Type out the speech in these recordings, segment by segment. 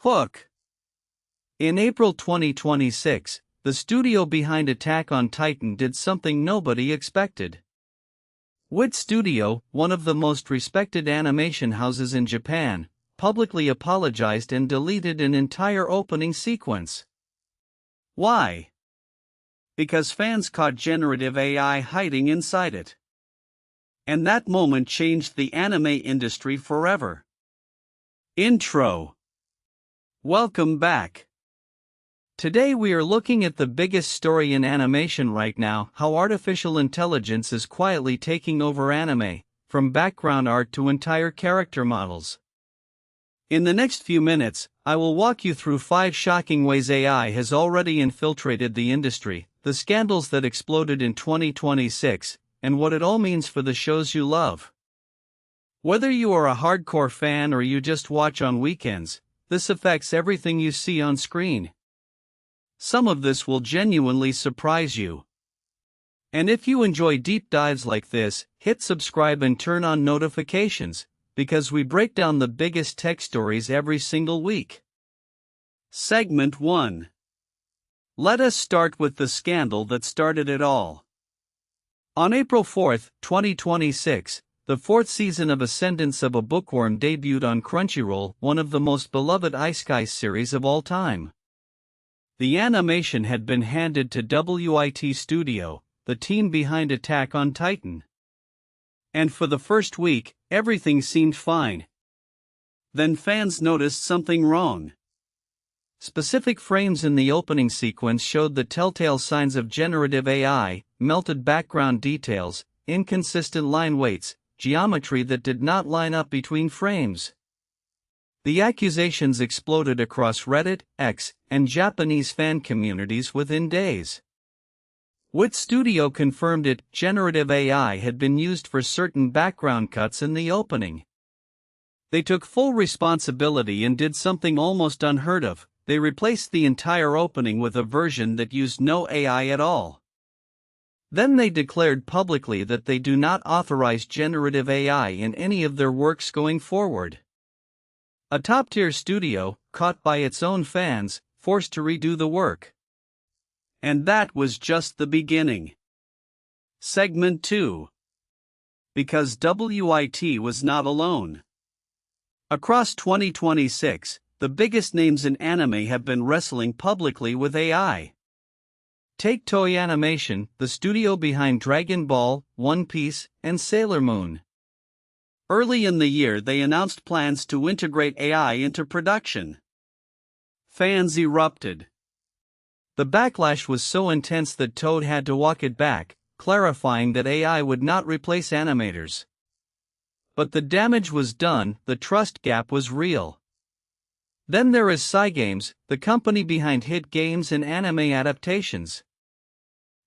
Hook. In April 2026, the studio behind Attack on Titan did something nobody expected. WIT Studio, one of the most respected animation houses in Japan, publicly apologized and deleted an entire opening sequence. Why? Because fans caught generative AI hiding inside it. And that moment changed the anime industry forever. Intro. Welcome back. Today we are looking at the biggest story in animation right now, how artificial intelligence is quietly taking over anime, from background art to entire character models. In the next few minutes, I will walk you through 5 shocking ways AI has already infiltrated the industry, the scandals that exploded in 2026, and what it all means for the shows you love. Whether you are a hardcore fan or you just watch on weekends, this affects everything you see on screen. Some of this will genuinely surprise you. And if you enjoy deep dives like this, hit subscribe and turn on notifications, because we break down the biggest tech stories every single week. Segment 1. Let us start with the scandal that started it all. On April 4, 2026, the 4th season of Ascendance of a Bookworm debuted on Crunchyroll, one of the most beloved isekai series of all time. The animation had been handed to WIT Studio, the team behind Attack on Titan. And for the first week, everything seemed fine. Then fans noticed something wrong. Specific frames in the opening sequence showed the telltale signs of generative AI, melted background details, inconsistent line weights, geometry that did not line up between frames. The accusations exploded across Reddit, X, and Japanese fan communities within days. WIT Studio confirmed it, generative AI had been used for certain background cuts in the opening. They took full responsibility and did something almost unheard of. They replaced the entire opening with a version that used no AI at all. Then they declared publicly that they do not authorize generative AI in any of their works going forward. A top-tier studio, caught by its own fans, forced to redo the work. And that was just the beginning. Segment 2. Because WIT was not alone. Across 2026, the biggest names in anime have been wrestling publicly with AI. Take Toei Animation, the studio behind Dragon Ball, One Piece, and Sailor Moon. Early in the year they announced plans to integrate AI into production. Fans erupted. The backlash was so intense that Toei had to walk it back, clarifying that AI would not replace animators. But the damage was done, the trust gap was real. Then there is Cygames, the company behind hit games and anime adaptations.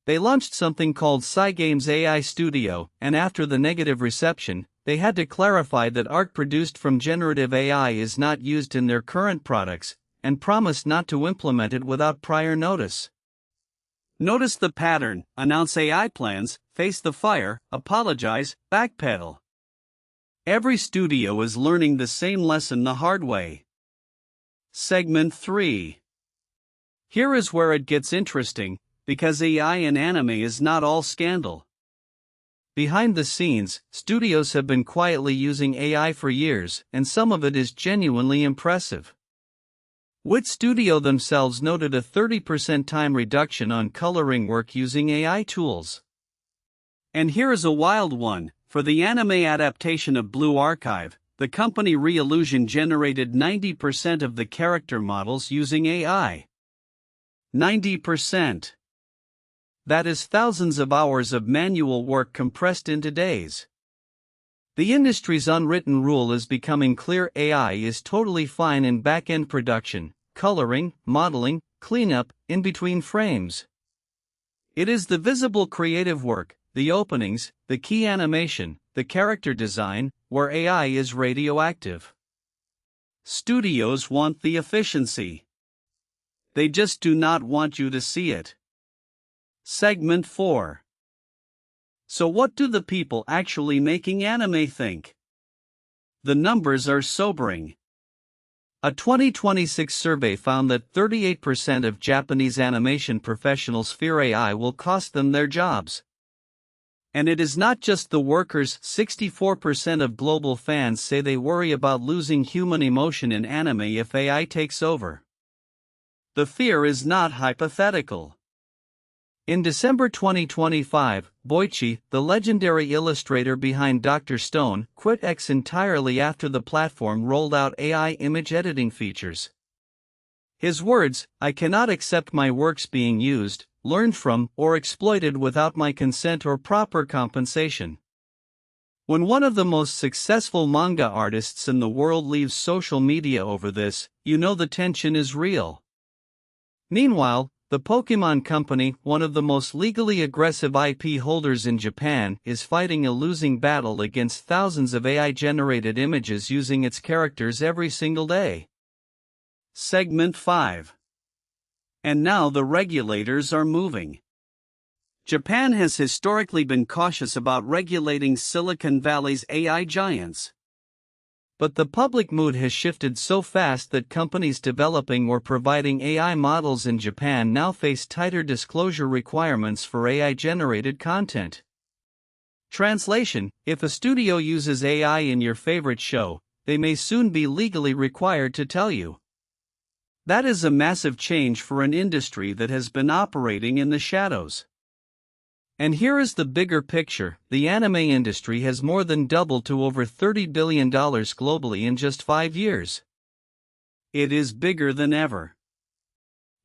They launched something called Cygames AI Studio, and after the negative reception, they had to clarify that art produced from generative AI is not used in their current products, and promised not to implement it without prior notice. Notice the pattern: announce AI plans, face the fire, apologize, backpedal. Every studio is learning the same lesson the hard way. Segment 3. Here is where it gets interesting, because AI in anime is not all scandal. Behind the scenes, studios have been quietly using AI for years, and some of it is genuinely impressive. WIT Studio themselves noted a 30% time reduction on coloring work using AI tools. And here is a wild one: for the anime adaptation of Blue Archive, the company Reillusion generated 90% of the character models using AI. 90%. That is thousands of hours of manual work compressed into days. The industry's unwritten rule is becoming clear: AI is totally fine in back-end production, coloring, modeling, cleanup, in between frames. It is the visible creative work, the openings, the key animation, the character design, where AI is radioactive. Studios want the efficiency. They just do not want you to see it. Segment 4. So what do the people actually making anime think? The numbers are sobering. A 2026 survey found that 38% of Japanese animation professionals fear AI will cost them their jobs. And it is not just the workers. 64% of global fans say they worry about losing human emotion in anime if AI takes over. The fear is not hypothetical. In December 2025, Boichi, the legendary illustrator behind Dr. Stone, quit X entirely after the platform rolled out AI image editing features. His words, "I cannot accept my works being used, learned from, or exploited without my consent or proper compensation." When one of the most successful manga artists in the world leaves social media over this, you know the tension is real. Meanwhile, the Pokémon Company, one of the most legally aggressive IP holders in Japan, is fighting a losing battle against thousands of AI-generated images using its characters every single day. Segment 5. And now the regulators are moving. Japan has historically been cautious about regulating Silicon Valley's AI giants. But the public mood has shifted so fast that companies developing or providing AI models in Japan now face tighter disclosure requirements for AI-generated content. Translation: if a studio uses AI in your favorite show, they may soon be legally required to tell you. That is a massive change for an industry that has been operating in the shadows. And here is the bigger picture: the anime industry has more than doubled to over $30 billion globally in just 5 years. It is bigger than ever.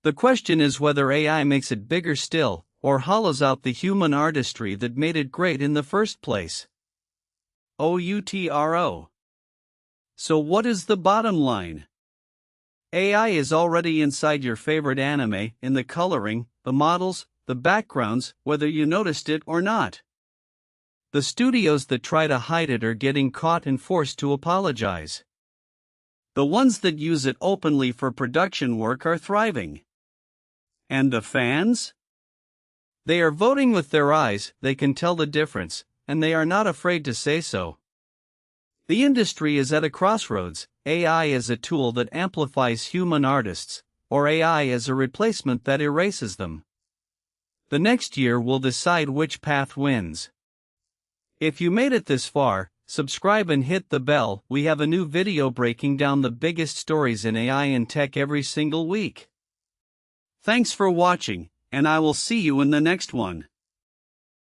The question is whether AI makes it bigger still, or hollows out the human artistry that made it great in the first place. OUTRO. So what is the bottom line? AI is already inside your favorite anime, in the coloring, the models, the backgrounds, whether you noticed it or not. The studios that try to hide it are getting caught and forced to apologize. The ones that use it openly for production work are thriving. And the fans? They are voting with their eyes. They can tell the difference, and they are not afraid to say so. The industry is at a crossroads: AI as a tool that amplifies human artists, or AI as a replacement that erases them. The next year will decide which path wins. If you made it this far, subscribe and hit the bell. We have a new video breaking down the biggest stories in AI and tech every single week. Thanks for watching, and I will see you in the next one.